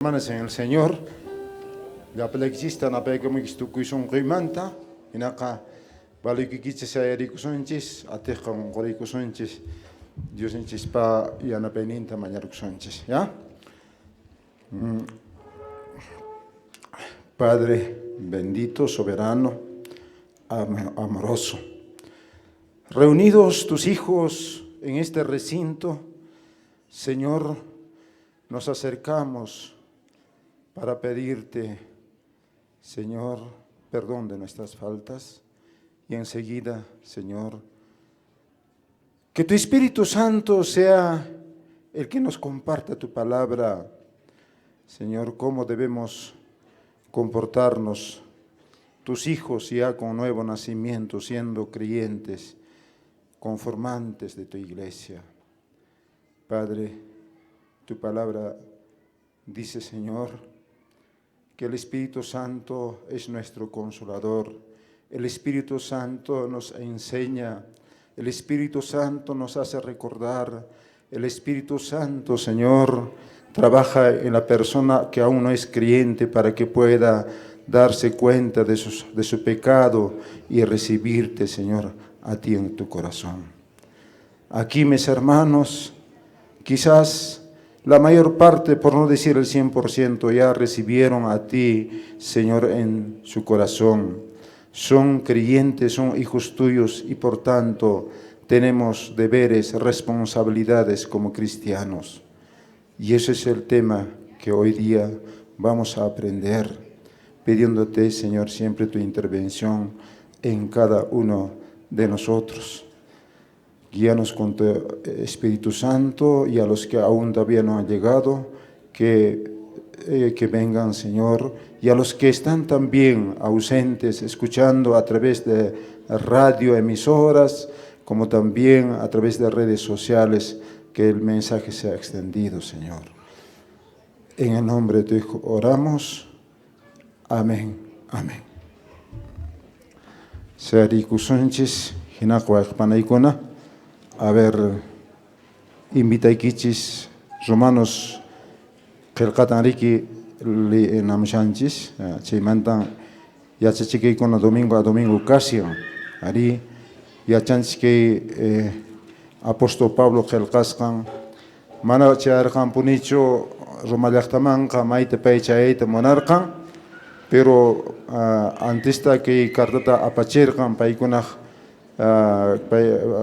Hermanos en el Señor, la pelexista na pega mix tu kuison rimanta, inaka balikikitse sayarikusonchis, atekan gorikusonchis, Dios enchis pa y ana peninta mañarukusonchis, ¿ya? Padre bendito, soberano, amoroso, reunidos tus hijos en este recinto, Señor, nos acercamos para pedirte, Señor, perdón de nuestras faltas y enseguida, Señor, que tu Espíritu Santo sea el que nos comparta tu palabra, Señor, cómo debemos comportarnos, tus hijos ya con nuevo nacimiento, siendo creyentes, conformantes de tu iglesia. Padre, tu palabra dice, Señor, que el Espíritu Santo es nuestro consolador. El Espíritu Santo nos enseña, el Espíritu Santo nos hace recordar, el Espíritu Santo, Señor, trabaja en la persona que aún no es creyente para que pueda darse cuenta de su pecado y recibirte, Señor, a ti en tu corazón. Aquí, mis hermanos, quizás la mayor parte, por no decir el 100%, ya recibieron a ti, Señor, en su corazón. Son creyentes, son hijos tuyos y por tanto tenemos deberes, responsabilidades como cristianos. Y ese es el tema que hoy día vamos a aprender, pidiéndote, Señor, siempre tu intervención en cada uno de nosotros. Guíanos con tu Espíritu Santo y a los que aún todavía no han llegado, que vengan, Señor, y a los que están también ausentes, escuchando a través de radioemisoras, como también a través de redes sociales, que el mensaje sea extendido, Señor. En el nombre de tu Hijo oramos. Amén. Amén. Searikusonchis, hinakuakpanaikuna. A ver, invitaikichis Romanos kelkatanriki li namshanchis, chaymantan yachachikiykuna domingo a domingo casi, ari yachanchikay apóstol Pablo kelkasqan mana chayarqan punichu Roma llaqtamanqa mayta pay chayayta munarqan, pero antesta kay cartata apachirqan paykunaq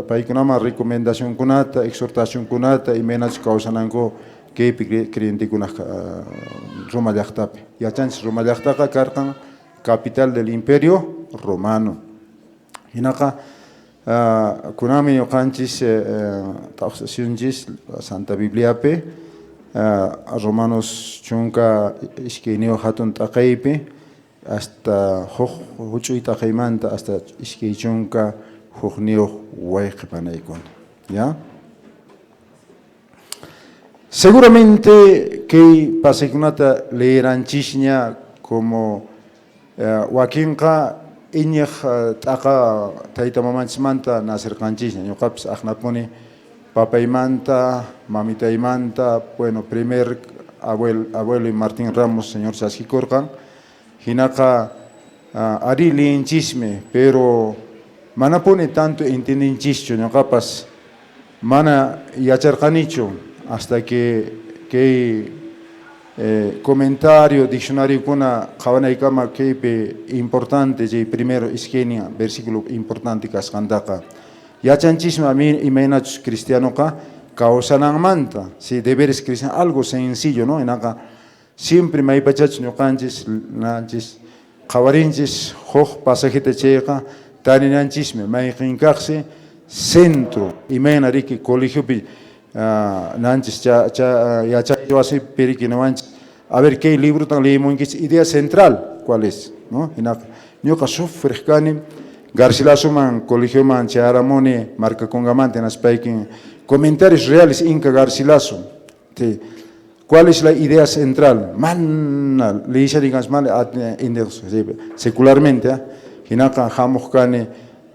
paykunama recomendación kunata, exhortación kunata y menas causananko que creyente kunaj Roma llaqtapi. Yachanchis Roma llaqtaqa karqan capital del Imperio Romano. Hinaqa kunami ñuqanchis tawsashunchis Santa Bibliapi Romanos chunka ishkayniwa hatun taqaypi hasta huch'uy taqaymanta hasta ishkay chunka ¿ya? Seguramente que pasaikunata leeranchishña como wakinqa iñaq t'aqa tayta mamanchimanta nacerqanchishña ñuqapis aqnapuni papaymanta, mamitaymanta, bueno, primer abuelo y Martín Ramos, señor Saskikurqan, hinaqa ari linchisme, pero mana pone tanto entendinchicho, ñuqapas mana yacharqanichu hasta que comentario, diccionario kuna qawanaykama kaypi importante, jay primero isquenia, versículo importante kasqantaqa. Yachanchisme imaynachus cristianoqa kawsananmanta, si deberes cristiano, algo sencillo, ¿no? Enaqa siempre maypachachus ñuqanchis nanchis qawarinchis huk pasajita chayqa taninanchishme mayqinkaqsi centro imayna riki colegiopi nanchis yachayawasi pirikinawanchis a ver qué libro tan leemunkichis idea central cuál es, ¿no? Ñuqa sufriq kani Garcilasoman colegioman chayaramuni marcakungamanta naspaykin comentarios reales Inca Garcilaso. ¿Cuál es la idea central? Mana leisharingas mal secularmente, hinaqa hamuq kani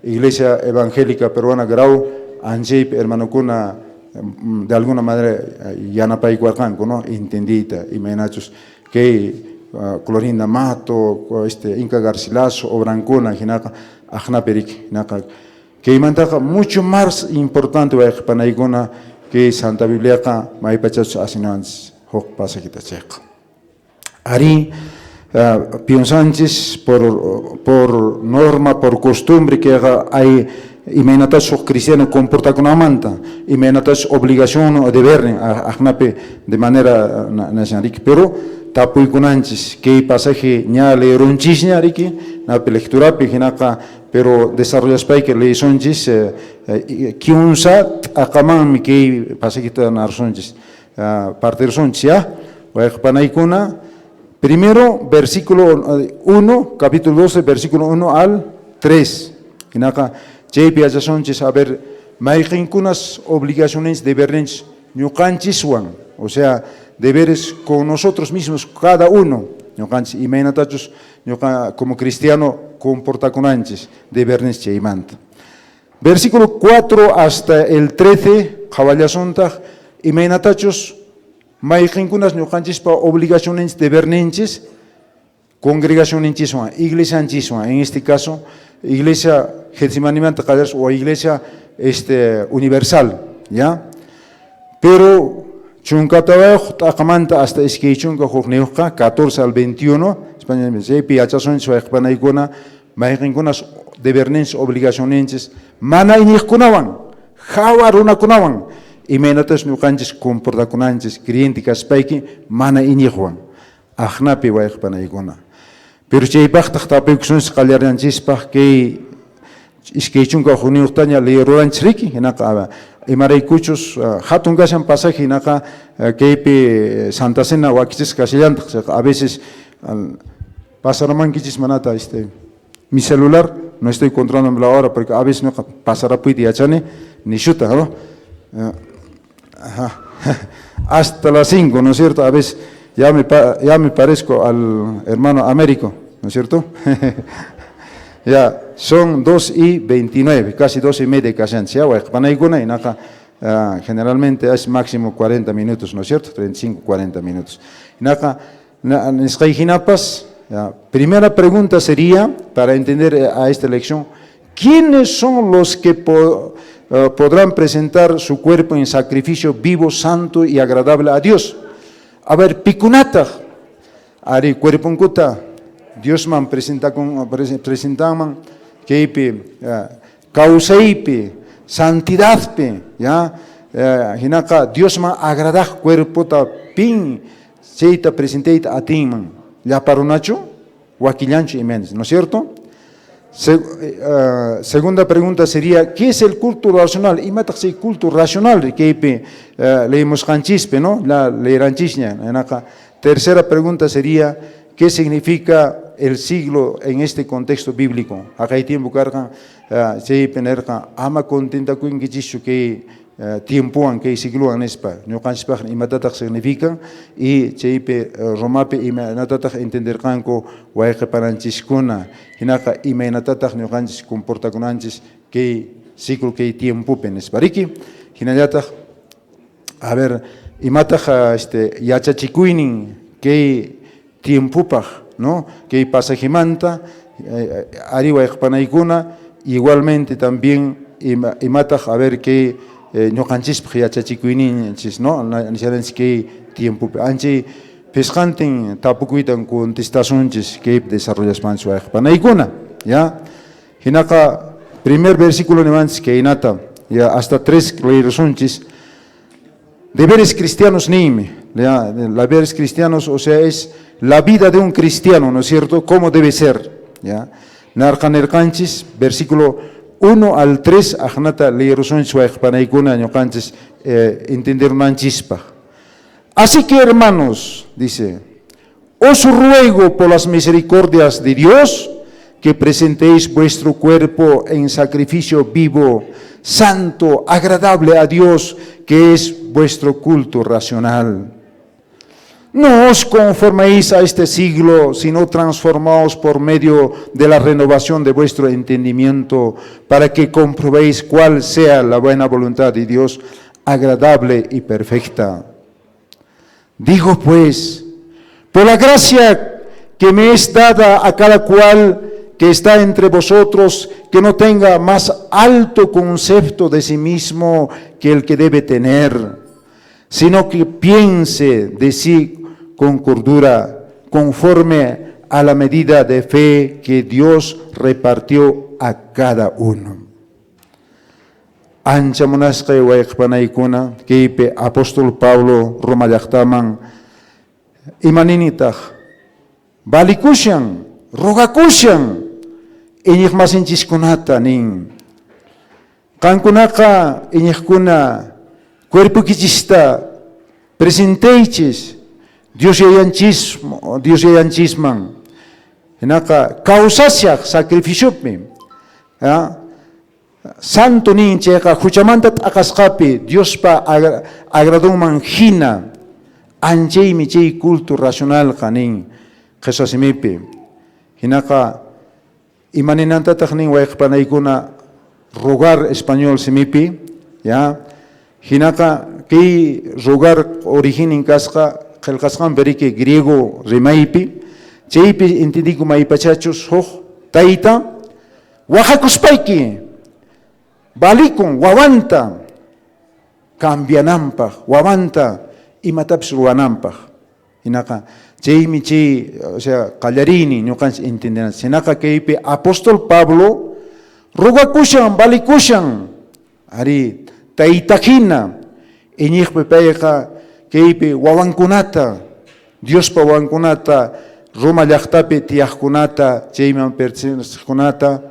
Iglesia Evangélica Peruana Grau, anjaypi hermanokuna de alguna manera yanapay cuarcanco, ¿no? Entendita, y menachos que Clorinda Mato, Inca Garcilaso, Obrancona, Hinaka, Ajnaperik, Hinaka, que imantaka mucho más importante para Igona que Santa Biblia, Maipachas Asinans, Hok Pasakita Checa. Ari, Pion Sánchez, por norma, por costumbre que hay, imenatas cristianos comporta con amanta, imenatas obligación o deber, de manera nacional, pero tapuy con antes, que pasaje ña le ronchis ña riki, na lectura pejinaka, pero desarrollas pa que le sonchis, que un sat acaman que pasaje na sonchis, partir sonchis ya, voy a panaikuna. Primero, versículo 1, capítulo 12, versículo 1 al 3. Hinaka, JP Sonches, a ver, maikinkunas obligaciones de vernes ñukanchiswan, o sea, deberes con nosotros mismos, cada uno. Y menatachos, como cristiano, comporta con anches, de vernes cheimanta. Versículo 4 hasta el 13, Jaballasontag, y menatachos, Maikinkunas ñukanchis pa obligaciones de vernenches, congregación enchisua, iglesia enchisua, en este caso, iglesia Getzimanimanta o iglesia universal, ¿ya? Pero chunkatabaj takamanta hasta esquechunka jorneuka 14 al 21, España me dice, piachazón suajpanaikuna, maikinkunas de vernenches obligaciones, mana inikunawan, jawaruna kunawan. Y menatas nukanches comporta kunanches clienticas paiki mana inijuan ajnapi waikpanaikuna pero chaypaq tapaykusunchis qallaryanchispaq kay iskaychunka juniurtaña leeruranchis riki hinaqa imaraykuchus hatun kashan pasaje hinaqa kaypi Santa Cena wakichis kashallantaq a veces pasaramankichis manata mi celular no estoy controlando la hora porque a veces no pasarapuiti yachani ni shuta, ¿no? Hasta las 5, ¿no es cierto? A veces ya me parezco al hermano Américo, ¿no es cierto? Ya, son 2:29, casi 2:30 casi. Generalmente es máximo 40 minutos, ¿no es cierto? 35, 40 minutos. Primera pregunta sería, para entender a esta lección, ¿quiénes son los que podrán presentar su cuerpo en sacrificio vivo, santo y agradable a Dios? A ver, pikunata, ari cuerpo en kuta, Dios man presentaman, keipe, causeipe, santidadpe, ya, hinaka, Dios man agrada cuerpo ta pin, seita presenteita a ti man, ya parunacho, wakillancho imenso, ¿no es cierto? Segunda pregunta sería, ¿qué es el culto racional? Y mataxi culto racional, que leemos canchispe, ¿no? La leeranchisña. Tercera pregunta sería, ¿qué significa el siglo en este contexto bíblico? Acá hay tiempo carga, se penerca, ama contenta con que tiempo en que siglo en espa, no canchispa y matatax significa, y cheipe romape y matatax entender canco, guayque paranchiskuna, hinaka y menatataj no canchis comporta con anches que siglo que tiempo penes bariki, hinayataj, a ver, y mataja yachachikuinin que tiempo paj, ¿no? Que pasajimanta, arriba expanaikuna, igualmente también y mataj a ver que no canchis yachachikuinin, ¿no? Ansiadens que tiempo anche pescanten tapukuitan contestaciones que desarrollas manso expanaikuna, ¿ya? Hinaka primer versículo nevans que inata, ya hasta 3 leerosonchis. Deberes cristianos nime, deberes cristianos, o sea, es la vida de un cristiano, ¿no es cierto? ¿Cómo debe ser? ¿Ya? Narcanercanchis, versículo 1 al 3, ajnata leerosonchis suajpanaikuna, ñocanchis, entender manchispa. Así que, hermanos, dice, os ruego por las misericordias de Dios que presentéis vuestro cuerpo en sacrificio vivo, santo, agradable a Dios, que es vuestro culto racional. No os conforméis a este siglo, sino transformaos por medio de la renovación de vuestro entendimiento, para que comprobéis cuál sea la buena voluntad de Dios, agradable y perfecta. Digo pues, por la gracia que me es dada a cada cual que está entre vosotros, que no tenga más alto concepto de sí mismo que el que debe tener, sino que piense de sí con cordura, conforme a la medida de fe que Dios repartió a cada uno. Ancha monasqay wayqpanaykuna, kaypi apóstol Pablo Roma llaqtaman imaninitaq valikushan, rogakushan iñiq masinchikkunata nin. Qankunaqa iñiqkuna cuerpukichista presentaychis Dios yayanchisman. Hinaqa kawsasaq sacrificiopi. Santo ninchayqa huchamanta t'aqasqapi Diospa agradunman hina anchaymi chay culto racionalqa nin qhasasimipi. Hinaqa imaninantataq nin wayqpanaykuna rogar español simipi, ya. Hinaqa kay rogar originin kasqa qillqasqan beriki griego rimaypi, chaypi entendiku maypachachus huk tayta wahakuspayki balikun wawanta cambiananpaq, wawanta imatapis ruwananpaq. Hinaqa chaymi chay, o sea, qallarini ñuqanchik entendinas. Hinaqa kaypi apóstol Pablo rugakushan, balikushan, ari taytajina iñiqpi payqa kaypi wawankunata, Diospa wawankunata, Roma llaqtapi tiyaqkunata, chayman perteneciqkunata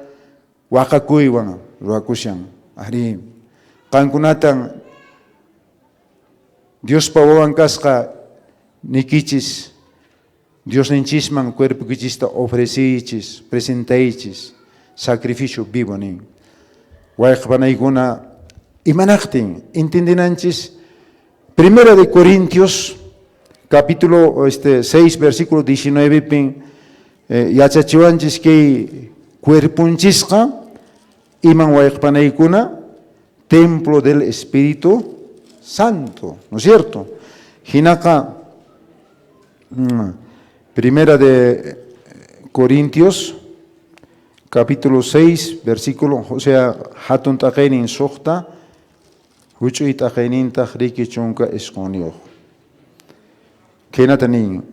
waqakuywan rugakushan. Ari qankunatan Diospa wawan kasqa nikichis, Dios ninchisman cuerpo kichista ofrecichis, presentaychis, sacrificio vivo nin. Wayqpanaykuna imanaqtin entendinanchis, 1 de Corintios, capítulo 6, versículo 19, pin yachachiwanchis kay cuerpunchisqa iman wayqpanaykuna templo del Espíritu Santo, ¿no es cierto? Hinaqa 1 de Corintios, capítulo 6, versículo, o sea, hatun taqaynin suqta, huchuy taqaynintaq riki chunka esqonioq. Kenatanin,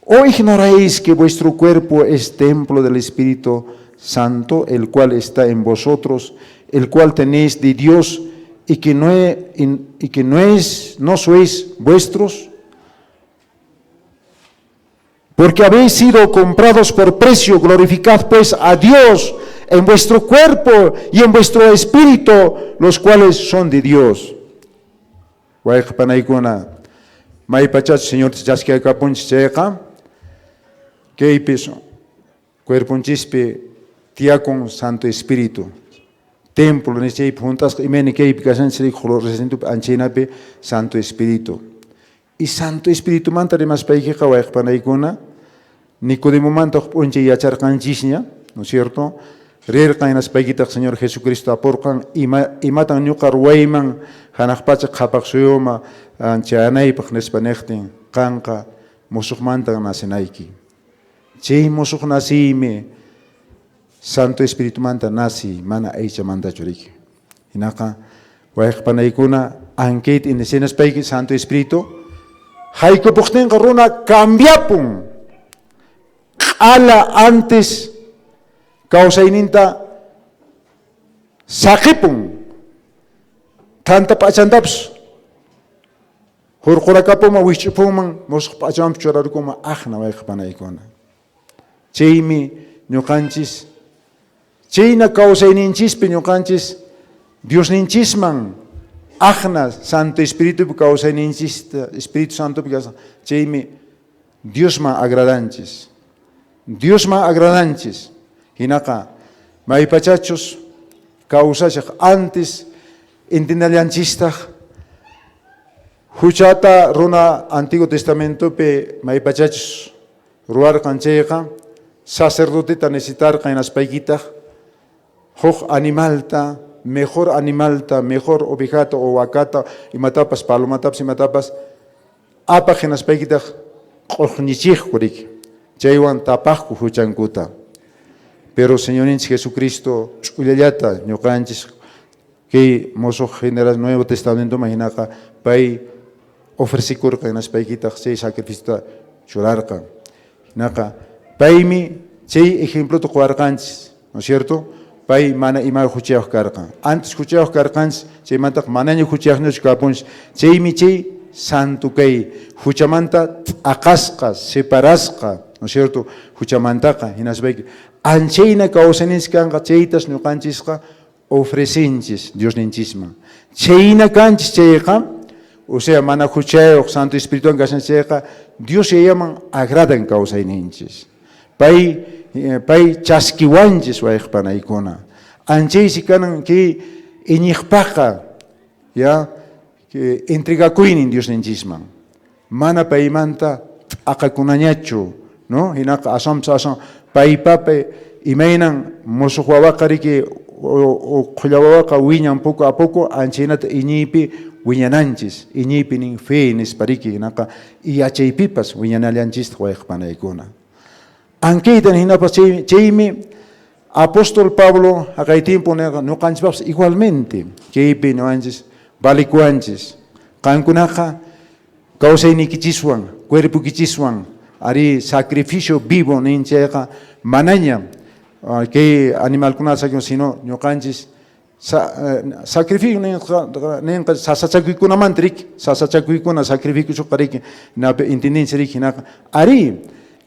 ¿o ignoráis que vuestro cuerpo es templo del Espíritu Santo, el cual está en vosotros, el cual tenéis de Dios y que no sois vuestros? Porque habéis sido comprados por precio, glorificad pues a Dios en vuestro cuerpo y en vuestro espíritu, los cuales son de Dios. Wayqpanaykuna, maypachach Señor chasquiyakapunchis chayqa, kaypis cuerpunchispi tiyakun Santo Espíritu. Templo nisaypi juntas imani kaypi kasanchik recintupi anchaynapi Santo Espíritu. Y Santo Espíritu manta rimaspaykiqa wayqpanaykuna, Nicodemo manta punche yacharqanchisña, ¿no es cierto? Rirqan inaspaykitaj Señor Jesucristo aporqan imatan ñuqa ruwayman hanaqpacha qhapaqsuyuma chanaypaq nispa niqtin qanqa musuqmanta nasinayki. Chay musuq nasiymi Santo Espíritu manta nasi mana aychamanta churiki. Hinaqa wayqpanaykuna ankayt inicianaspayki Santo Espíritu haykupuqtinqa runa cambiapun. Ala antes kausayninta saqipun tanta pachantaps hurqurakapuman wisch'upuman musuq p'achamanpi churarukuma aqna wayqpanaykuna. Chaymi ñuqanchis chayna kawsayninchispi ñuqanchis Diosninchisman aqna Santo Espíritupi kawsayninchista Espíritu Santopi chaymi Diosman agradanchis. Diosman agradanchis. Hinaqa maypachachus kawsashaq antes entendallanchistaq huchata runa Antiguo Testamentopi maypachachus ruwarqan chayqa sacerdoteta necesitarqa hinaspaykitaj huk animalta mejor animalta, mejor ovejata o vacata, imatapas, palomatapas, imatapas, apajenas paikita, qojnichij kurik, chaywan tapajku huchankuta. Pero Señor Jesucristo, ch'ullallata, ñuqanchis, que mozo general Nuevo Testamento, imaginaca, pay ofrecikurqa, nas paikita, chay sacrificio churarqa. Naqa, paymi, chay ejemplo tuqwarqanchis, ¿no es cierto? Pay mana ima huchayuq karqa. Antes huchayuq karqanchis, chaymanta manaña huchayuqñuch kapunchis, chaymi chay santo kay, huchamanta aqasqa, separasqa, ¿no es cierto? Huchamantaqa, hinasbayki. Anchayna kawsaninchis kanqa, chaytas ñuqanchisqa ofrecinchis Dios ninchisman. Chayna kanchis chayqa, o sea, mana huchayuq, Santo Espíritu kashan chayqa, Dios yayaman agradan kawsayninchis. Pay chaskiwanchis wayqpanaykuna. Anchaysi kanan ki iñiqpaqa, ya, que entregakuynin Dios ninchisman. Mana paymanta aqakunañachu, no? Hinaqa asam paypape imaynan musuq wawaqariki o qullawawaqa wiñan poco a poco anchaynata iñiypi wiñananchis, iñiypi nin fe nispariki hinaqa yachaypipas wiñanallanchis wayqpanaykuna. Ankaytan hinapas chaymi apóstol Pablo haqay tiempo ñuqanchikpas igualmente chaypi ñuqanchis valikuanchis qankunaqa kawsaynikichiswan cuerpukichiswan ari sacrificio vivo ninchayqa manaña que animalkunata sacrificio sino ñuqanchis sacrificio ninqa sasachakuykunamantrik sasachakuykuna sacrificio qarik nape entendinchik hinaqa ari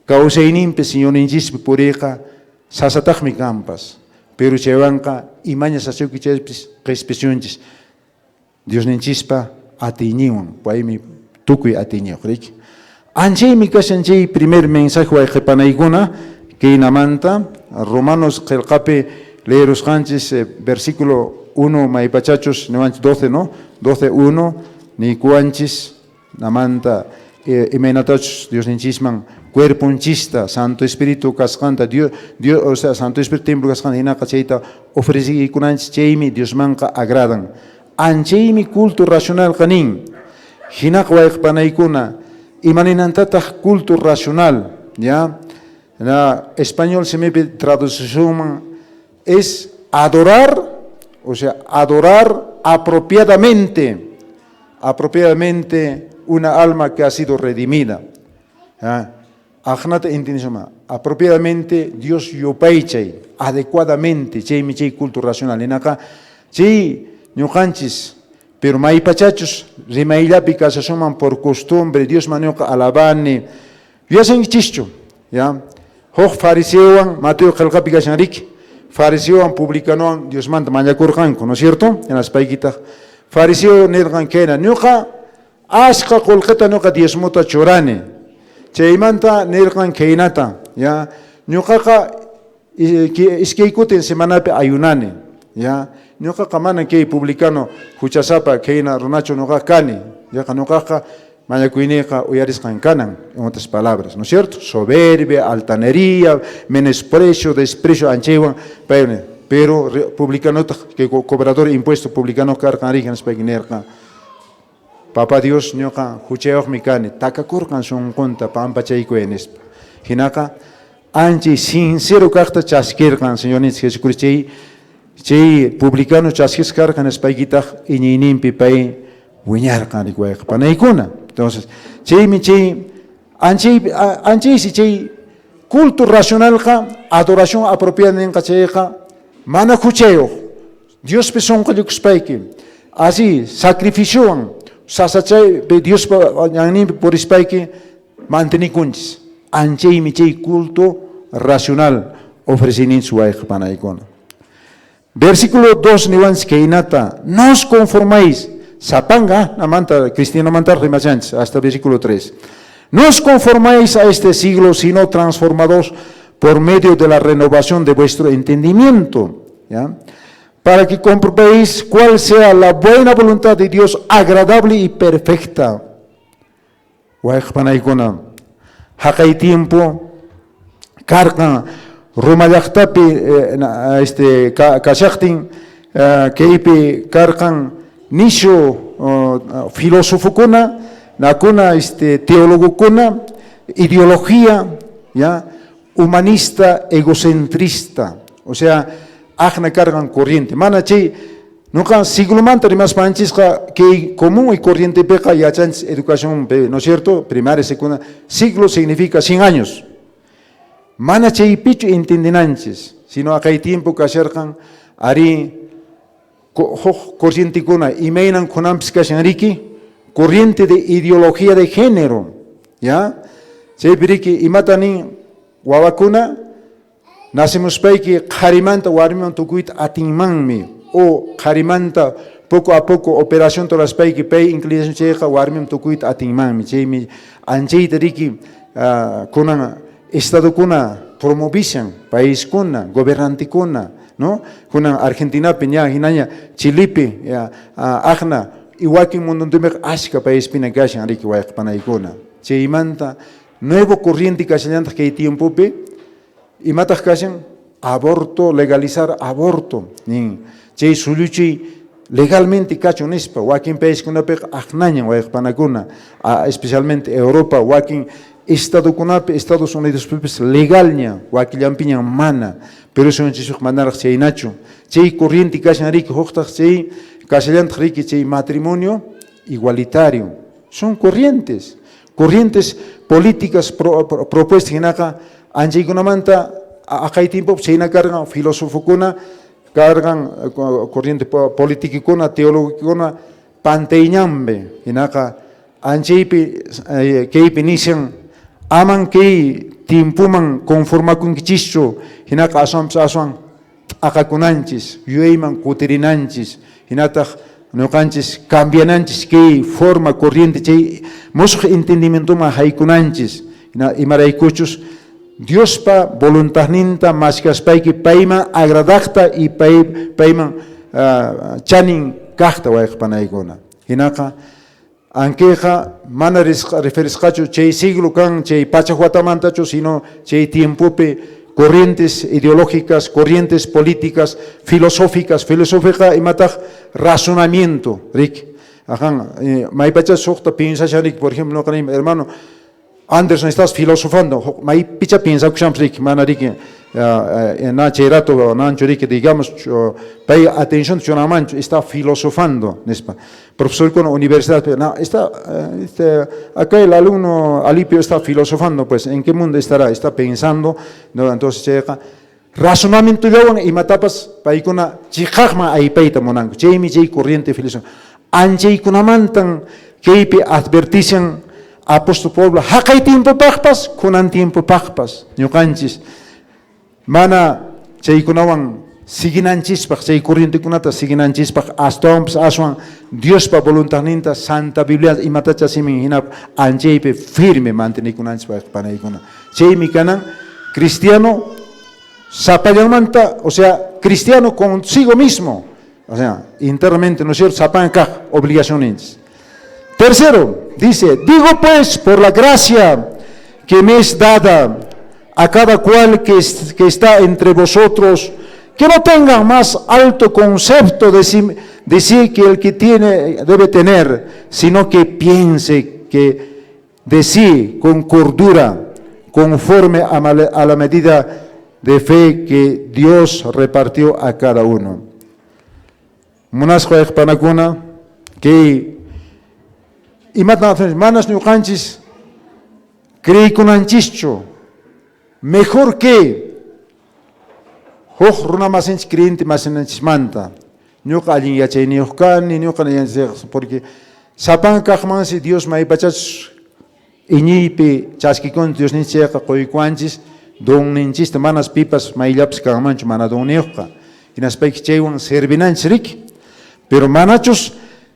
kawsayninpi Señorninchis puriyqa sasataqmi kanpas pero chaywanqa imaña sasakuchaypis qhispishunchis Diosninchispa atiñiwan paymi tukuy atiñiq rik. Anchaymi kashan chay primer mensaje wayqipanaykuna kaynamanta Romanos qillqapi leerusqanchis versículo 1 maypachachus niwanchis 12 no 12:1 nikuanchis namanta imaynatachus Diosninchisman cuerpunchista Santo Espíritu kasqanta Dios o sea Santo Espíritu templo kasqanta hinaqa chayta ofreciykunanchis chaymi Diosmanqa agradan. Anchaymi culto racional qanin hinaq wayqpanaykuna imaninantataq culto racional ya na español se me traducción es adorar, o sea, adorar apropiadamente una alma que ha sido redimida. Ajnata intención apropiadamente Dios yopaychay adecuadamente chaymi chay culto racional hinaka chay ñuqanchis pero maypachachus rimayllapi kasasuman por costumbre Dios manuqa alabani yuyasankichishchu ya huk fariseowan Mateo qillqapi kashanrik fariseowan publicanowan Diosmanta mañakurqanku, ¿no es cierto? En las paykita fariseo nirqan kayna ñuqa ashqa qullqita ñuqa diezmota churani chaymanta nirqan kaynata ya ñuqaqa iskaykutin semanapi ayunani ya ñuqaqa mana kay publicano huchasapa kayna runachu ñuqa kani yaqa ñuqaqa mañakuyniqa uyarisqan kanan en otras palabras, ¿no es cierto? Soberbia, altanería, menosprecio, desprecio anchaywan payne pero publicanota que cobrador de impuesto publicano karqanrik nispakinerqa Papa Dios ñuqa huchayuqmi kani takakurqan sunqunta pampachaykuyanispa hinaqa ancha sincero kaqta chaskirqan Señorninchis Jesucristo chay publicano chaskiskarqan nispaykitaq iñiyninpi pay wiñarqanrik wayqipanaykuna. Entonces chaymi chay anchaysi chay culto racionalqa adoración apropiada ninqa chayqa mana huchayuq Diospi sunqullukuspayki así sacrificiowan sasachaypi Diospa ñanninpi purispayki mantenikunchis anchaymi chay culto racional ofrecininchis wayqipanaykuna. Versículo 2 niwanchis kaynata no os conformáis sapanga namanta Cristina manta rimachanchis hasta versículo 3 no os conformáis a este siglo sino transformados por medio de la renovación de vuestro entendimiento, ¿ya? Para que comprobéis cuál sea la buena voluntad de Dios agradable y perfecta. Wayqpanaykuna haqay tiempo karqa Roma llaqtapi kashaqtin kaypi karqan nishu filósofo kuna, nakuna teólogo kuna, ideología, ya, humanista, egocentrista, o sea, ajna cargan corriente. Mana chay, nunca siglo manta rimas panchisca que común y corriente peca y achans educación, ¿no es cierto? Primaria, secundaria. Siglo significa 100 años. Mana chay pichu entendenanches, sino acá hay tiempo que acercan ari corriente kuna, y meinan kunampiska shanriki, corriente de ideología de género, ¿ya? Chay piriki imatani wawakuna, nacemos paiki karimanta warmiman tukuit atingmanmi, o karimanta poco a poco operación todas paiki pay inclinación cheja warmiman tukuit atingmanmi, chaymi anchei tariki kunan estado kuna promovisan país kuna, gobernante kuna, ¿no? Kunan Argentina piña hinanya Chilipi ajna iguakin munduntumek ashka país pina gashan riki wayak panaikuna. Chaymanta nuevo corriente castellanta que hay tiempo pe y matas casan aborto, legalizar aborto. Chay suluchi legalmente cacho nespa, wakin país kuna pe ajnaña wayak panakuna, especialmente Europa, wakin Estados Unidos legalnya, wakilampiña mana, pero eso en chisuk manar chay nacho. Chay corriente casan riki hokta chay castellanta riki chay matrimonio igualitario. Son corrientes políticas propuestas en acá, anjay kunamanta, acá hay tiempo, se cargan filósofo kuna, cargan corriente política kuna, teólogo kuna, panteiñambe, en acá, anjay que inician, aman que timpuman conforma con kichicho, en acá aswan, acá kunanchis, yueiman kutirinanchis, en acá no canches cambiananches que forma corriente chay mosque entendimiento ma haikunanches y maraicuchos Dios pa voluntad ninta más que aspay que paima agradacta y paima chanin kahta wa panaigona hinaka anqueja mana referiscacho chay siglo kan chay pachahuatamantacho sino chay tiempo pe corrientes ideológicas, corrientes políticas, filosóficas y mataj razonamiento, Rick. Ajá, maipacha sokta piensa Rick, por ejemplo, hermano Anderson, estás filosofando, mai picha piensa kusham Rick, mana Rick, na cherato, nancho Rick, digamos, pay atención chonamancho, está filosofando, nespa. Profesor con universidad, no, está, acá el alumno Alipio está filosofando, pues, ¿en qué mundo estará? Está pensando, no, entonces llega razonamiento y matapas, paikuna, chijagma ahí peita monango, chemi corriente filosofía, anjay kunamantan, keipi advertician, apóstol Pablo, hakay tiempo pagpas, kunan tiempo pagpas, ñukanchis, mana chay kunawan, siginanchispaq chay corriente kunata siginanchispaq astomps aswan Dios pa voluntad ninta Santa Biblia imatacha simin hinap anjaype firme mantenikunanchispaq panaykuna chaymi kanan cristiano sapallamanta, o sea, cristiano consigo mismo, o sea, internamente, ¿no es cierto? Sapan kaj obligaciones. Tercero, dice, digo pues por la gracia que me es dada a cada cual que está entre vosotros, que no tengan más alto concepto de sí que el que tiene debe tener, sino que piense que de sí con cordura, conforme a la medida de fe que Dios repartió a cada uno. Munasco panakuna que manas ñuqanchis creykunanchicho mejor que Hoch runa masench creyente masench manta. Ñuqa allin yachayniyuq kani, ñuqa yanchaq porque sapan kaqmansi Dios maipachach iñiypi chaskikun Dios ninchayqa quykuanchis don ninchista manas pipas mayllapas kanmanchu mana don niyuqqa. Hinaspayki chaywan servinanchis riki. Pero manachos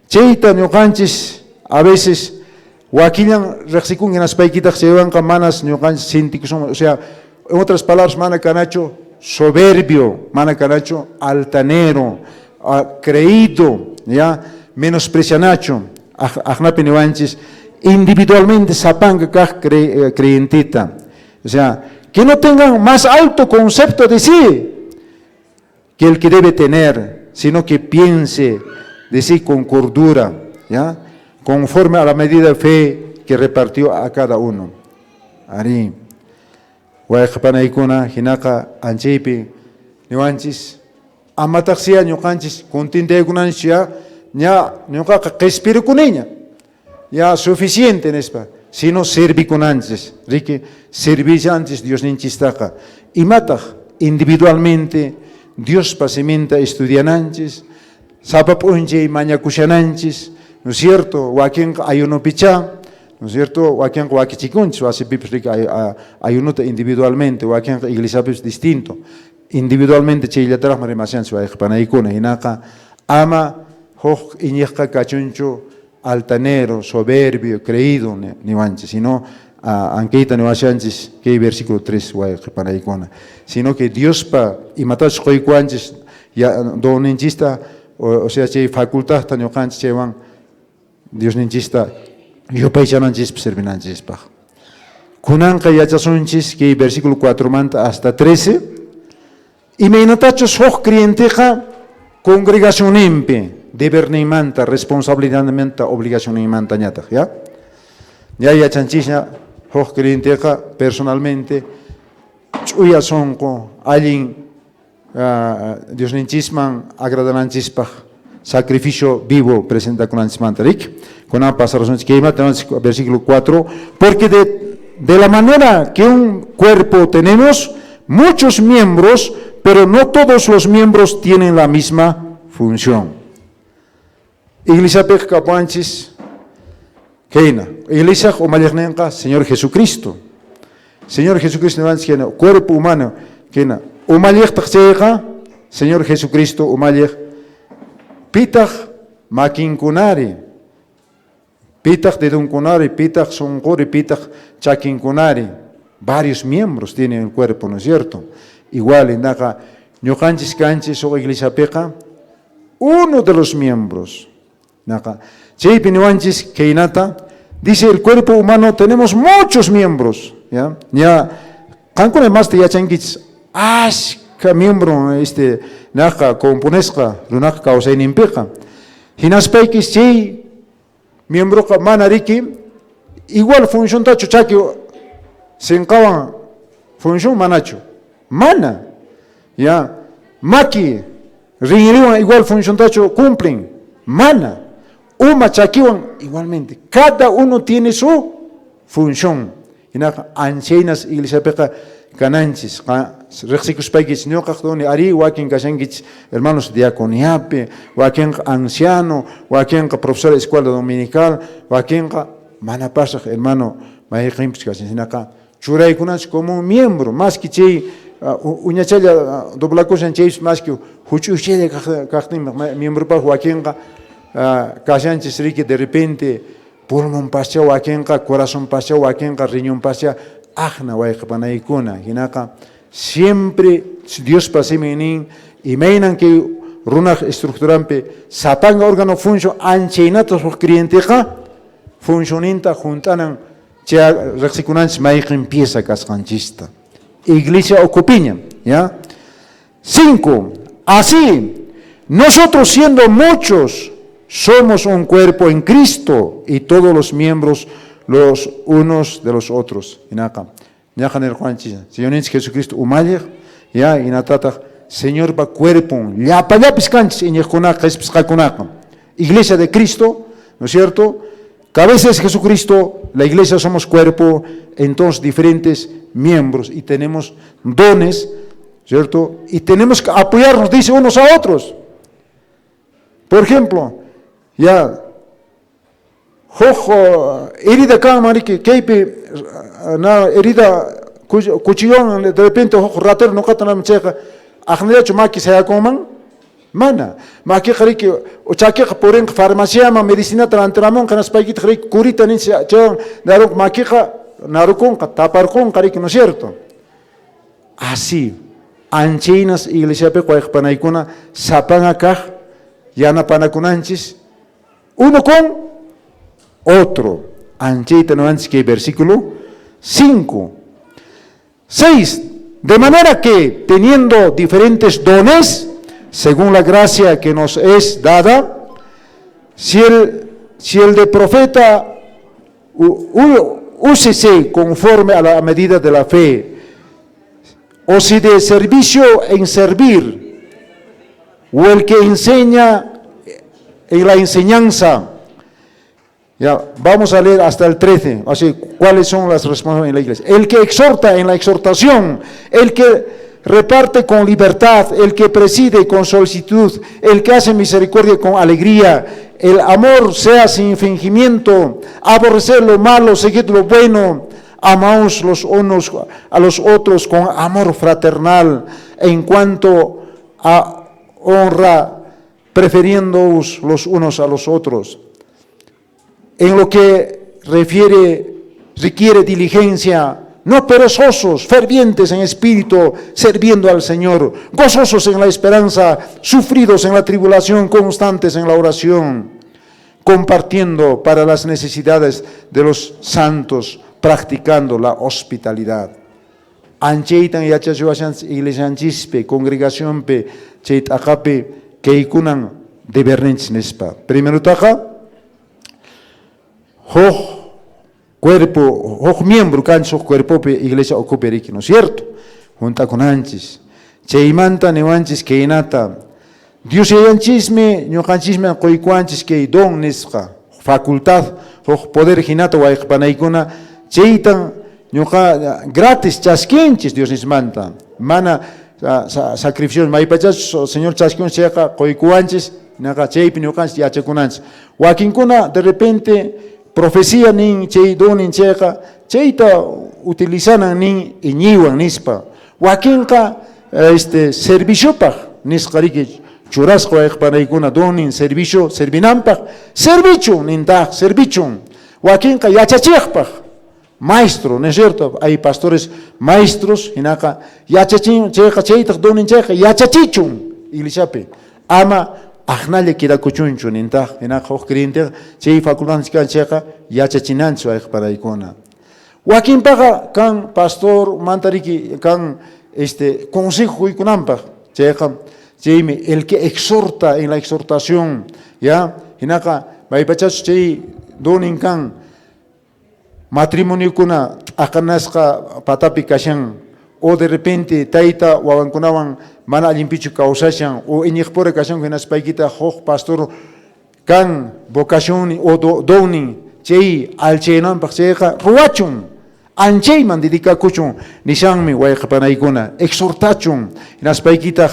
chayta ñuqanchis a veces wakillan riqsikun hinaspaykitaq chaywanqa manas ñuqanchis sintikusun, o sea, en otras palabras mana kanacho soberbio, manacanacho, altanero, creído, ya, menosprecianacho, ajnapiniwanchis, individualmente sapanga kaj creyentita. O sea, que no tengan más alto concepto de sí que el que debe tener, sino que piense de sí con cordura, ¿ya? Conforme a la medida de fe que repartió a cada uno. Ari, Guayapanaikuna, Hinaka, Anchipi, Niwanchis, Amataxia, Ñukanchis, Kuntinte Kunanchia, ya, Ñukaka, que espero con ella, ya suficiente, ¿no? Sino servi con antes, Ricky, servis antes, Dios ninchistaca, y mata individualmente, Dios pasementa estudian antes, sapapunche y mañakushananches, ¿no es cierto? Wakin ayuno picha, ¿no es cierto? Wakin wakichikunch, hace pipslik ayuno individualmente, wakin iglesia es distinto. Individualmente, cheilatarach marimasan su aypanaikuna, hinaka, ama, hoch iñeja cachuncho, altanero, soberbio, creído, ni manches, sino anqueita nevashanches, que versículo 3, aypanaikuna, sino que Dios pa, y matas koikuanches, ya doninchista, o sea, che facultad tan yocanches chevan, Dios ninchista, yo paichananches servinanches pa. Kunanka yachasunchis, que versículo 4 manta hasta 13, y me inatachos hoch clienteja, congregación empe, deber neimanta, responsabilidad neimanta, obligación neimanta ñata, ¿ya? Ya yachanchis, hoch clienteja, personalmente, chuya sonco, alguien, Dios ninchisman agradanchispa sacrificio vivo presenta con antismantarik con ambas razones que tenemos versículo 4 porque de la manera que un cuerpo tenemos muchos miembros pero no todos los miembros tienen la misma función. Iglesia pekapanchis keina iglesia o malernenka Señor Jesucristo no cuerpo humano keina Umalech tachega, Señor Jesucristo, umalech, pitach makinkunari, pitach de dunkunari, pitach sonkori, pitach chakinkunari. Varios miembros tiene el cuerpo, ¿no es cierto? Igual en Naga, ñocanchis canchis o iglesia peca, uno de los miembros. Naga, cheipinuanchis keinata, dice el cuerpo humano, tenemos muchos miembros, ¿ya? Ya, cancune más te yachanquits, que miembro naja componesca lunaja causa en impeja hinaspeikis chi miembro ka manariki igual función tacho chaki senkawan función manacho mana ya maki ringiriwan igual función tacho cumplen mana uma chakiwan igualmente cada uno tiene su función hinaja ancianas iglesia peca cananchis, rexicus paguis, no cactoni, ari, wakin casangich, hermanos diaconiape, wakin anciano, wakin profesor de escuela dominical, wakin manapasa, hermano, maikimps casinaka, churay kunach como un miembro, más que che, uñachaya, doblacos en cheis, más que huchuchele cactim, miembro para wakin casanchis rique de repente, pulmón pascha, wakin corazón pascha, wakin riñón pascha, Ajna Guayapanaikuna, Hinaka, siempre Dios pasemenin, y meinan que runach estructurampe, sapanga órgano funcio, ancheinatos o clienteja, funcioninta juntanan, chea rexicunans maikin pieza cascanchista. Iglesia ocupiña, ¿ya? 5. Así, nosotros siendo muchos, somos un cuerpo en Cristo y todos los miembros los unos de los otros. Inaka. Ñajanel Juanchis. Señor Jesucristo, umayer, ya, inatata, Señor va cuerpo, ya para piscanchis, iñejonaka, espiscaconaka. Iglesia de Cristo, ¿no es cierto? Cabeza es Jesucristo, la iglesia somos cuerpo, entonces diferentes miembros y tenemos dones, ¿cierto? Y tenemos que apoyarnos, dice, unos a otros. Por ejemplo, ya, jojo, herida camariki, keipe, herida, cuchillón, de repente, jojo, ratero, no catanam checa, ajnecho maki se acoman, mana, maki hariki, o chaki poren farmacia, medicina tranteramon, canas paikit harik, curita nincia, chon, naruk makija, narukon, taparcon, hariki, ¿no es cierto? Así, anchinas, iglesia pecuajpanaikuna, sapanacaj, yana panakunanchis, uno con otro. Anchita no antes que versículo 5. 6. De manera que, teniendo diferentes dones, según la gracia que nos es dada, si el de profeta úsese conforme a la medida de la fe, o si de servicio en servir, o el que enseña en la enseñanza. Ya, vamos a leer hasta el 13, así, cuáles son las responsabilidades en la iglesia. El que exhorta en la exhortación, el que reparte con libertad, el que preside con solicitud, el que hace misericordia con alegría, el amor sea sin fingimiento, aborrecer lo malo, seguir lo bueno, amaos los unos a los otros con amor fraternal, en cuanto a honra, prefiriéndoos los unos a los otros. En lo que requiere diligencia, no perezosos, fervientes en espíritu, sirviendo al Señor, gozosos en la esperanza, sufridos en la tribulación, constantes en la oración, compartiendo para las necesidades de los santos, practicando la hospitalidad. Ancheitan yachashuashans iglesianchispe, congregacionpe, cheit akape, keikunan de bernenchnespa. Primero taja, cuerpo, miembro, cancho, cuerpo, iglesia ocuperiki, ¿no es cierto? Junta con anchis. Cheimanta newanchis que inata. Dios yanchisme, no canchisme, coicuanchis que don nesca, facultad, poder ginata, guaypanaicuna, cheitan, gratis, chasquinchis, Dios nismanta. Mana, sacrificios, maipachas, señor chasquin, checa, coicuanchis, naga cheipi, no canchis, yachacunanchis. Wakinkuna, de repente, profecía nin chay donin checa, chayta utilizan nin iñiwan nispa. Wakinka servicio pa nisqariki churasqa ekpanaykuna donin servicio servinanpaq, servicio ninta servicio. Wakinka yachachiqpaq, maestro, ¿no es cierto? Hay pastores maestros hinaka yachachin checa chayta donin checa yachachichun iglesiapi. Ama Ajnalle kira kuchunchu ninta, ena hoch creyente, chay facultades kan checa, yachachinancho para icona. Joaquín paga kan pastor mantariki kan consejo iconampa, checa, chayme el que exhorta en la exhortación, ya, enaka, maipachas chay donin kan matrimonio kuna akanasqa patapi kashan, o de repente taita wawankunawan mana allimpichu kausashan o iñiqpura kashan hinaspaykita huk pastor kan vocación o doni chay alchaynanpaq chayqa ruwachun anchayman dedicakuchun nishanmi wayqapanaykuna exhortachun hinaspaykita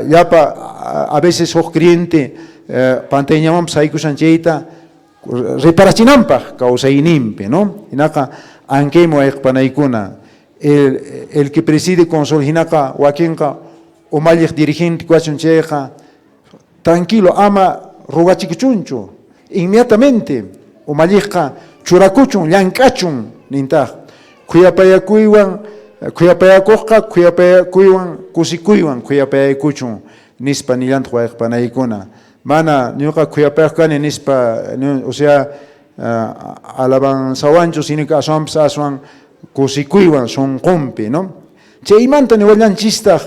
yapa a veces huk creyente pantayñamanpas haykushan chayta reparachinanpaq kausayninpi, ¿no? Hinaqa ankaymi wayqapanaykuna. El que preside con Solhinaka, Wakinka, o Malik dirigente, Cuachuncheja, tranquilo, ama Rugachicuchuncho, inmediatamente, o Malikka, Churacuchun, Yankachun, Ninta, Cuyapayacuiwan, Cuyapayacoja, Cuyapayacuiwan, Cusicuywan, Cuyapayacuchun, Nispa Nilant Huaypanaicona, Mana, Nuka Cuyapayacan, Nispa, o sea, Alaban Sawancho, Sinica Aswamps Aswan, Cusicuywan son compe, ¿no? Chaymanta niwalan chistaq,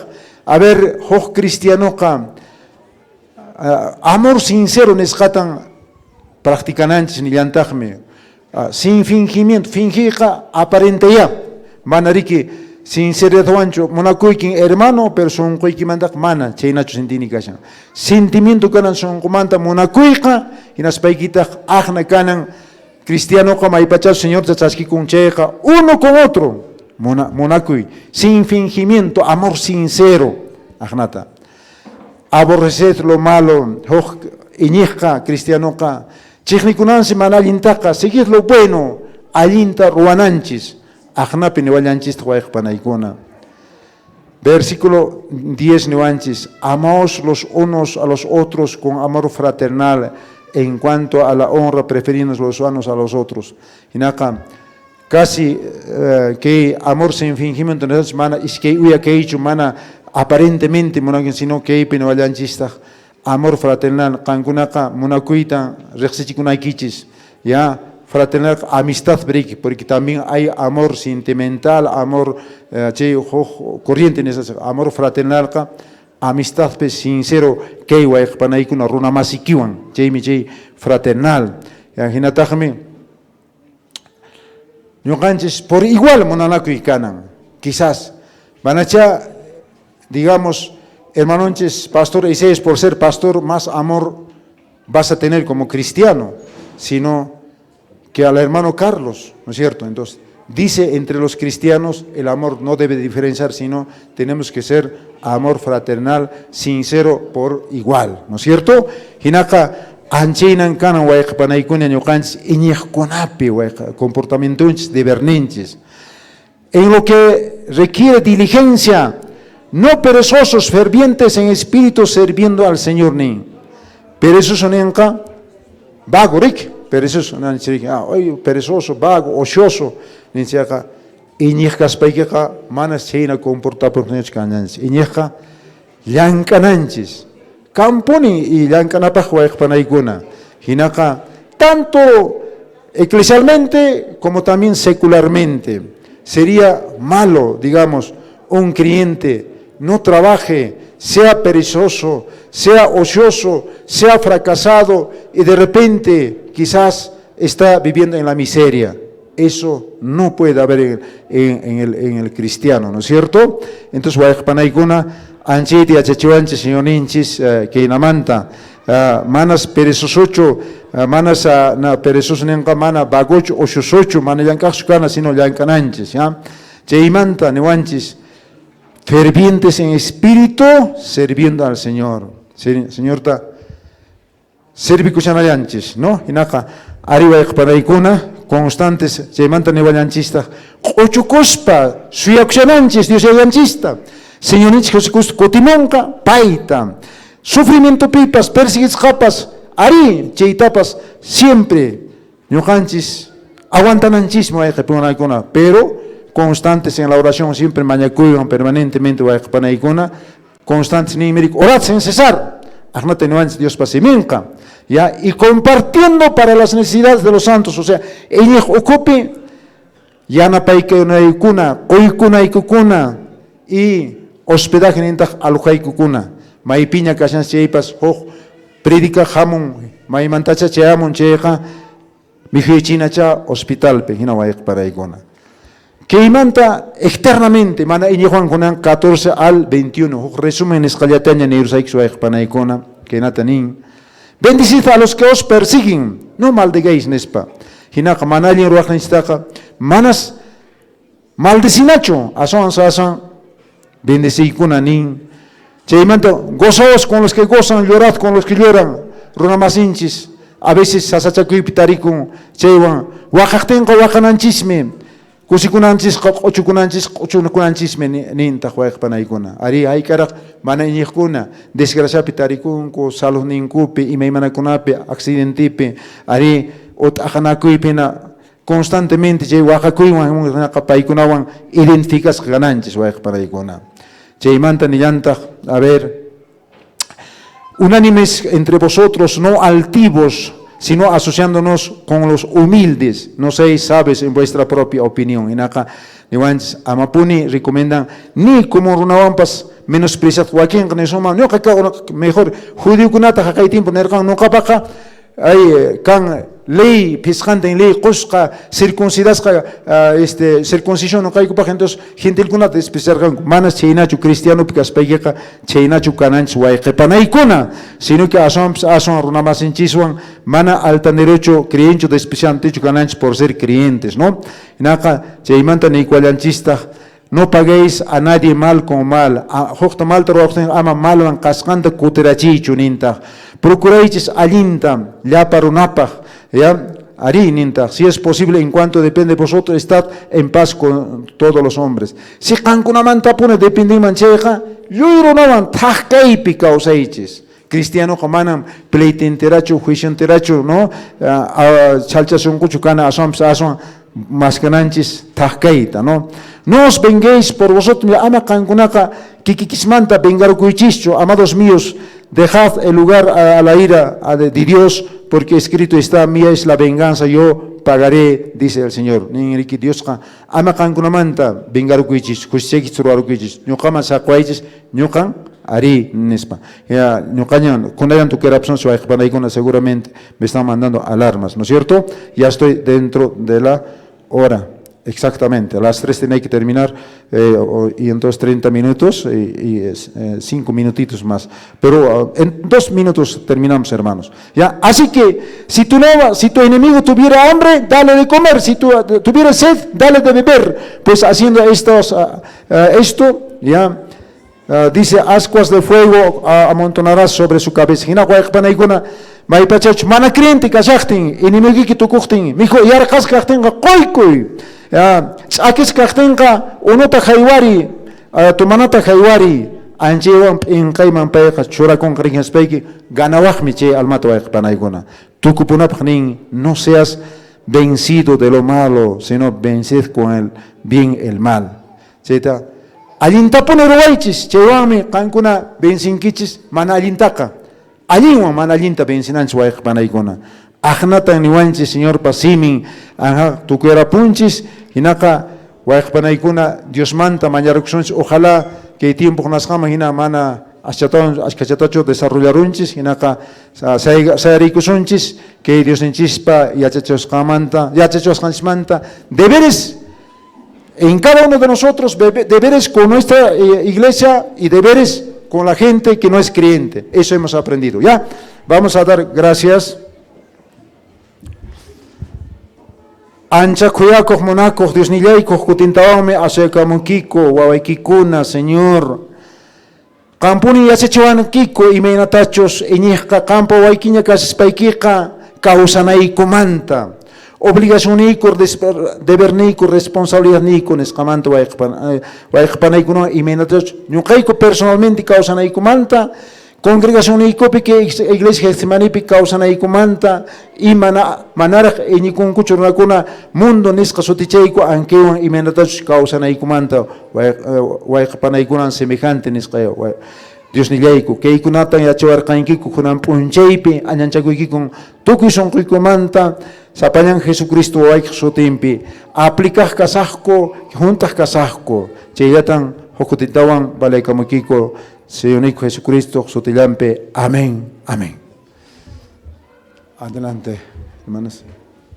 a ver, hoch cristianoqa, amor sincero nesqatan practicananchis nillantaqmi, sin fingimiento, fingiqa aparentaya, manariki sinceridadwancho, monakuykin hermano, pero son kuykimantaq mana, chaynacho sintini kashan. Sentimiento kanan son kumanta monakuyqa, hinaspaykitaq ajna kanan, cristiano como hay pachas señor chachaski con cheja uno con otro monacuy sin fingimiento amor sincero ajnata aborrecer lo malo iñija cristiano ka chignikunansi manalintaka seguir lo bueno alinta ruananchis ajnapi niwalanchis twaykpanaykuna versículo 10 niwanchis amaos los unos a los otros con amor fraternal en cuanto a la honra, prefiriendo los unos a los otros. Hinaka, casi que amor sin fingimiento, mana, es que huya que hecho, mana, aparentemente, sino que no vayan chista, amor fraternal, kankunaka, monacuita, rexichikunaikichis, ya, fraternal, amistad break, porque también hay amor sentimental, amor corriente, amor fraternal, amistad sincero que wayqpanaykuna runa masikiwan, chaymi chay fraternal. Hinatajmi, ñuqanchis por igual munanakuy kanan, quizás, manacha, digamos, hermanonches, pastor Isaías, por ser pastor, más amor vas a tener como cristiano, sino que al hermano Carlos, ¿no es cierto? Entonces, dice entre los cristianos, el amor no debe diferenciar, sino tenemos que ser amor fraternal, sincero por igual, ¿no es cierto? Hinaka, anchinan kanan wayqpanaykuna ñuqanchis iñiqkunapi comportamientos de bernenches. En lo que requiere diligencia, no perezosos, fervientes en espíritu, sirviendo al Señor ni. Perezoso nenka, vago, rik, perezoso, perezoso, vago, ocioso, ninciaka, iñiqkas paykeka, manas chayna comportamientos kananchis, iñiqka, llankananchis, camponi y llankanapaj wayqpanaykuna, hinaka, tanto eclesialmente como también secularmente. Sería malo, digamos, un creyente no trabaje, sea perezoso, sea ocioso, sea fracasado y de repente quizás está viviendo en la miseria. Eso no puede haber en el cristiano, ¿no es cierto? Entonces, wayqpanaykuna anchiti achachiwanchis señorinchis que inamanta manas perezosocho, manas perezoso nenqa mana bagocho ociosocho, mana llankaqchu kana sino llankananchis, ¿ya? Chaymanta niwanchis fervientes en espíritu, sirviendo al Señor. Señorta, servikuchanayanchis, ¿no? Hinaka, arriba wayqpanaykuna, constantes, chaymanta niwayanchista, ochukuspa, suyakushananchis, Dios yanchista, Señorinchis Jesucristo, kotimonka, paita, sufrimiento pipas, persigisqapas, ari, chaytapas, siempre, ñuqanchis, aguantananchismo wayqipanaykuna, pero constantes en la oración, siempre mañacuywan permanentemente wayqipanaykuna, constantes ni médico, orad sin cesar, ajnate nuanchis Dios pasiminka, ya, y compartiendo para las necesidades de los santos, o sea, ellos ocupe, yanapaykunaykuna, quykunaykukuna, y hospedaje nintaj alujaykukuna, maypiña kashan chaypas, predica jamun, maymantacha chayamun chayqa, mijuychinacha hospitalpe, hina wayqipanaykuna. Que imanta externamente, mana iñijuan kunan 14 al 21, resumen escalataña neursaix wayqipanaykuna, que natanin. Bendicid a los que os persiguen, no maldigáis nespa. Hinaka manallin ruaqninchitaqa, manas maldecinacho, asan bendeciykuna nin. Chaymanta, gozaos con los que gozan, llorad con los que lloran, runamasinchis, a veces sasachakuypi tarikun, chaywan, waqaqtinqa waqananchismi, kusikunanchis, quchukunanchismi nintaq wayqipanaykuna. Ari haykaraq mana iñiqkuna, desgraciapi tarikunku, salud ninkupi, imaymanakunapi, accidentipi, ari ut'aqanakuypina, constantemente chay waqakuywan paykunawan identificas gananchis wayqipanaykuna. Chaymanta nillantaq, a ver, unánimes entre vosotros, no altivos, sino asociándonos con los humildes, no seáis sabios en vuestra propia opinión. En acá, amapuni recomiendan, ni como runawampas menospreciad Joaquín, no mejor judío kunata hakay tiempo nerkan no kapaka, ay kan ley piscante en ley cosca circuncidasca circuncisión no caigo para entonces gentil kunata especial manas cheinachu cristiano picas payeka cheinachu kananch wayqipanaykuna, sino que ason runamasinchisuan mana altan derecho creencho de especial techo kananch por ser creyentes, ¿no? Naka cheimanta ni cualanchista. No paguéis a nadie mal con mal. Hokta mal ama malan cascanta kuterachichu ninta. Procuréis alinta, ya parunapaj, ya ari ninta. Si es posible, en cuanto depende de vosotros, estad en paz con todos los hombres. Si cankunamanta pone depende mancheja, yo no van tajkaipi causaiches. Cristiano comanan pleitenteracho, juicienteracho, ¿no? Chalchasun kuchukana asom mascananchis tajkaita, ¿no? No os venguéis por vosotros, ama cancunaca, kikikismanta vengarcuichischo, amados míos, dejad el lugar a la ira de Dios, porque escrito está, mía es la venganza, yo pagaré, dice el Señor. Ningriki Dios, ama cancunamanta, vengarcuichis, kuchekis truaruquichis, ñucama sacuaichis, ñucan Ari Nispa. Ya, Nucañan, Kunayan tu querapson, su Aikpanaikuna seguramente me están mandando alarmas, ¿no es cierto? Ya estoy dentro de la hora. Exactamente, a las 3 tiene que terminar y entonces 30 minutos y 5 minutitos más. Pero en 2 minutos terminamos, hermanos. ¿Ya? Así que si tu enemigo tuviera hambre, dale de comer. Si tuviera sed, dale de beber. Pues haciendo esto, ya dice, ascuas de fuego amontonarás sobre su cabeza. Mana creyente kashachtin, enemigo que tu kuchtin, mijo yarkas kachtenga koy. Akis kachtenga unota haywari, tumanata haywari, anjewan in kaiman paeja chura con krigenspeki, ganawach miche almato panaigona. Tu kupunapnin, no seas vencido de lo malo, sino venced con el bien el mal. ¿Cierto? Alinta poner waichis, chewami, kankuna bensinkichis, mana alintaka. Aliwa manalinta bensinan suaik panaikona. Ahnata niwanchi señor pasimin, tu quiera punchis, hinaka waik panaikona, Dios manta mañaruxons, ojalá que tiempo nas jama hina mana askachatacho desarrollarunchis, hinaka saerikusunchis, que Dios enchispa yachachos manta, deberes en cada uno de nosotros, deberes con nuestra iglesia y deberes con la gente que no es creyente. Eso hemos aprendido. Ya, vamos a dar gracias. Ancha cuyaco monaco, Dios ni laico, cutintawame, acerca monquico, guawaikikuna, Señor. Campuni ya se chuan kiko y menatachos, iñica campo waikiña casespaiquica, causanai comanta. Obligación nico, deber nico, responsabilidad nico, nescamanto waikpanaikuno y menatachos. Nucaico personalmente causanai comanta. Congregación nico que iglesia Getsemani causanai comanta y manaraj y nikun kuchurnakuna mundo nisca soticheico anquewan y menatachos causanai comanta waikpanaikunan semejante nisca. Dios ni leico, que ikunatan ya chawarqankiku kunan punchaypi añanchakuykiku tukuy manta sapañan Jesucristo wayq sutinpi aplicaj kasajko juntas kasajko chaylatan hukutintawan balaykamuykiko Señor Jesucristo sutillampi. Amén. Amén. Adelante, hermanos.